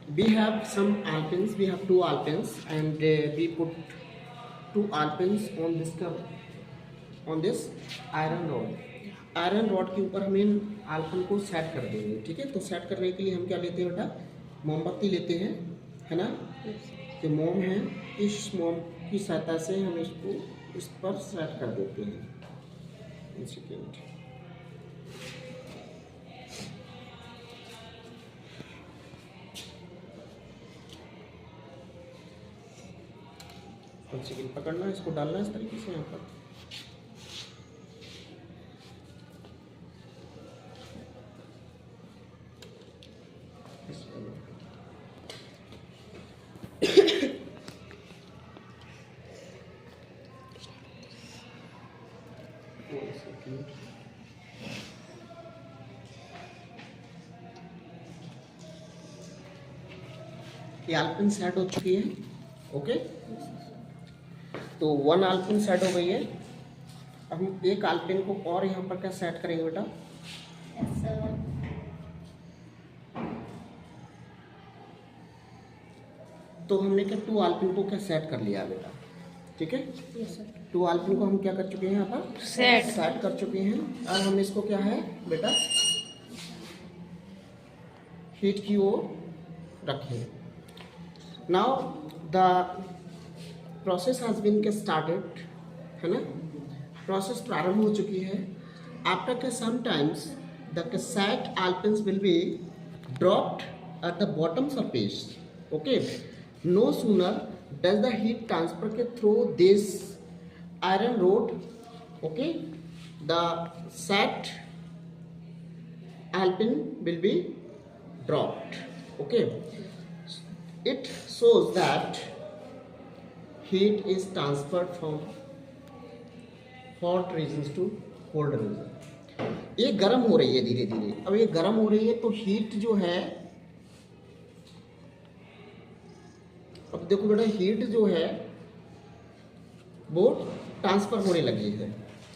We have some alpins. We have two alpins, and we put two alpins on this iron rod. Iron rod के ऊपर हम इन आल्पन को set कर देंगे। ठीक है, तो सेट करने के लिए हम क्या लेते हैं बेटा, मोमबत्ती लेते हैं, है ना। ये मोम है, इस मोम की सहायता से हम इसको इस पर सेट कर देते हैं। एक सेकेंड, पकड़ना, इसको डालना इस तरीके से यहाँ पर। ये आल्पिन सेट हो चुकी है। ओके, तो वन आल्पिन सेट हो गई है। अब हम एक आल्पिन को और यहाँ पर क्या सेट करेंगे बेटा, तो हमने क्या टू आल्पिन को क्या सेट कर लिया बेटा। ठीक है, टू आल्पिन को हम क्या कर चुके हैं, यहाँ पर सेट कर चुके हैं। और हम इसको क्या है बेटा, हीट की ओर रखें। Now the process has been started, है ना, प्रोसेस प्रारंभ हो चुकी है। आफ्टर के sometimes the set all pins will be dropped at the bottom surface. Okay, no sooner does the heat transfer through this iron rod, okay, the set alpin will be dropped. Okay, it shows that heat is transferred from hot regions to cold region। ये गर्म हो रही है धीरे धीरे। अब ये गर्म हो रही है तो हीट जो है, अब देखो बेटा, हीट जो है वो ट्रांसफर होने लगी है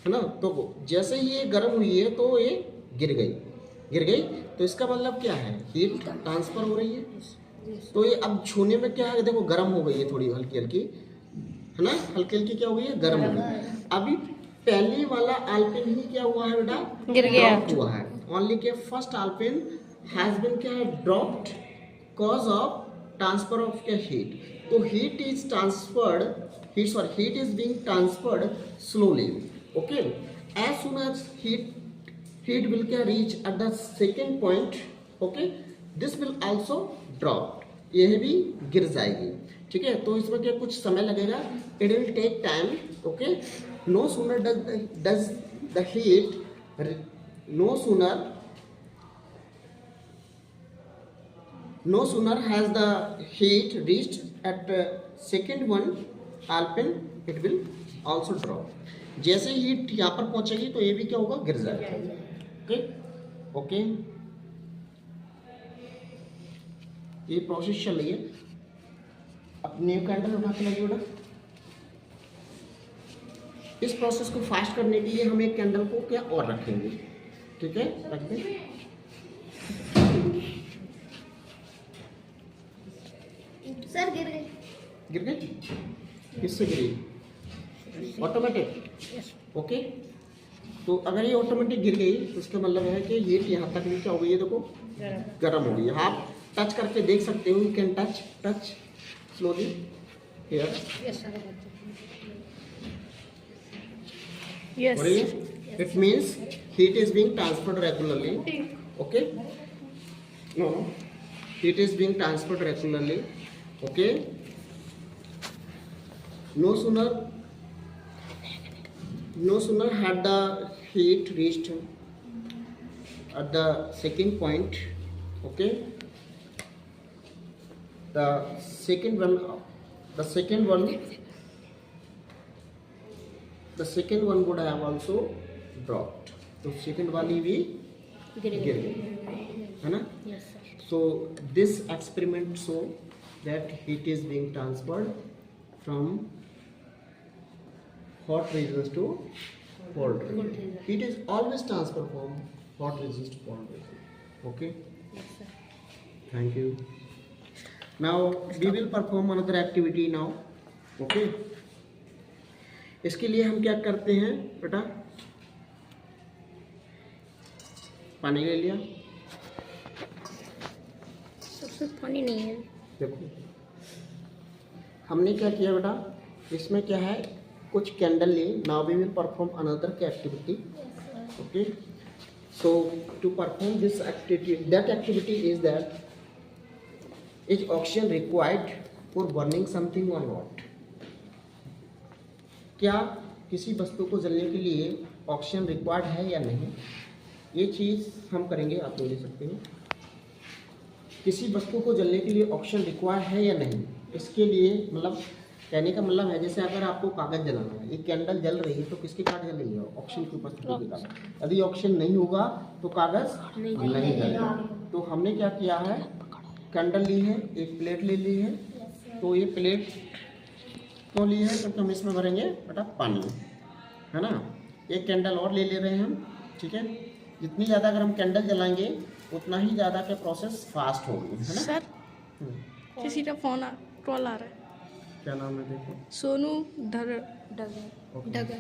ना। तो जैसे ही ये गर्म हुई है तो ये गिर गई, तो इसका मतलब क्या है, हीट ट्रांसफर हो रही है। तो ये अब छूने में क्या है, देखो गर्म हो गई है, थोड़ी हल्की हल्की, है ना, हल्की हल्की क्या हो गई है, गर्म हो गई। अभी पहले वाला आल्पिन ही क्या हुआ है बेटा, गिर गया हुआ है। ओनली के फर्स्ट आल्पिन हैज बीन क्या है, dropped cause of transfer of heat। तो heat is being transferred slowly। okay, as soon as heat will reach at the second point, okay, this will also drop, यह भी गिर जाएगी। ठीक है, तो इसमें क्या कुछ समय लगेगा, it will take time। okay, no sooner does the heat no sooner has the heat reached at second one alpin, it will also drop। जैसे हीट यहाँ पर पहुंचेगी तो ये भी क्या होगा, गिर जाएगा। ओके ओके, ये प्रोसेस चल रही है। अब न्यू कैंडल उठा के लगी बेटा। इस प्रोसेस को फास्ट करने के लिए हम एक कैंडल को क्या और रखेंगे। ठीक है, रख दें। सर गिर गई। किससे गिरी, ऑटोमेटिक। ओके, तो अगर ये ऑटोमेटिक गिर गई तो इसका मतलब है कि हीट यहाँ तक भी क्या हो गई है, देखो गर्म हो गई है। आप टच करके देख सकते हो, you can touch slowly here. It means heat is being transferred regularly. Okay, no, heat is being transferred regularly। okay, no sooner had the heat reached at the second point, okay, the second one would have also dropped। तो second वाली भी गिर गई, है ना। So this experiment show that heat is being transferred from hot regions to cold regions। Heat is always transferred from hot regions to cold regions। Okay, Yes, sir। thank you। Now we will perform another activity now. Okay, इसके लिए हम क्या करते हैं बेटा, पानी ले लिया, उसमें पानी नहीं है। देखो हमने क्या किया बेटा, इसमें क्या है, कुछ कैंडल लिए। Now we will perform another की activity. Okay, so to perform this activity, that activity is that is oxygen required for burning something or not? क्या किसी वस्तु को जलने के लिए ऑक्सीजन रिक्वायर्ड है या नहीं, ये चीज़ हम करेंगे। आप लोग ले सकते हैं, किसी वस्तु को जलने के लिए ऑक्सीजन रिक्वायर्ड है या नहीं, इसके लिए मतलब कहने का मतलब है, जैसे अगर आपको कागज़ जलाना है, एक कैंडल जल रही है तो किसके कारण जल रही है, ऑक्सीजन की उपस्थिति के कारण। यदि ऑक्सीजन नहीं होगा तो कागज़ नहीं जलेगा। तो हमने क्या किया है, कैंडल ली है, एक प्लेट ले ली है। तो ये प्लेट क्यों ली है, क्योंकि हम इसमें भरेंगे बेटा पानी, है ना। एक कैंडल और ले रहे हैं हम, ठीक है। जितनी ज़्यादा अगर हम कैंडल जलाएंगे उतना ही ज़्यादा का प्रोसेस फास्ट होगी, है ना। सर किसी का फोन कॉल आ रहा है। क्या नाम है देखो, सोनू ओके। डगर